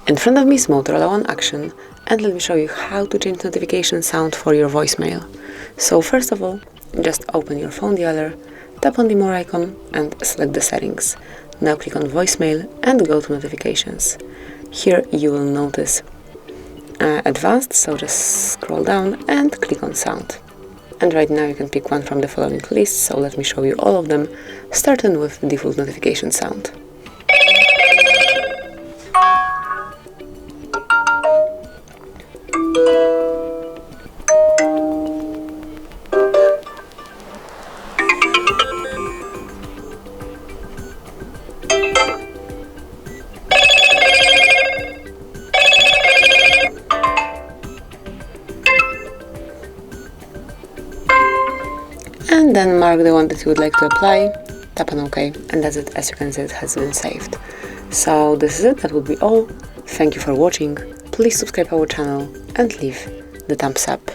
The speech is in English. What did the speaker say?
In front of me is Motorola One Action, and let me show you how to change notification sound for your voicemail. So first of all, just open your phone dialer, tap on the more icon and select the settings. Now click on voicemail and go to notifications. Here you will notice advanced, so just scroll down and click on sound. And right now you can pick one from the following list, so let me show you all of them, starting with default notification sound. And then mark the one that you would like to apply, tap on OK, and that's it. As you can see, it has been saved. So this is it, that would be all. Thank you for watching, please subscribe our channel and leave the thumbs up.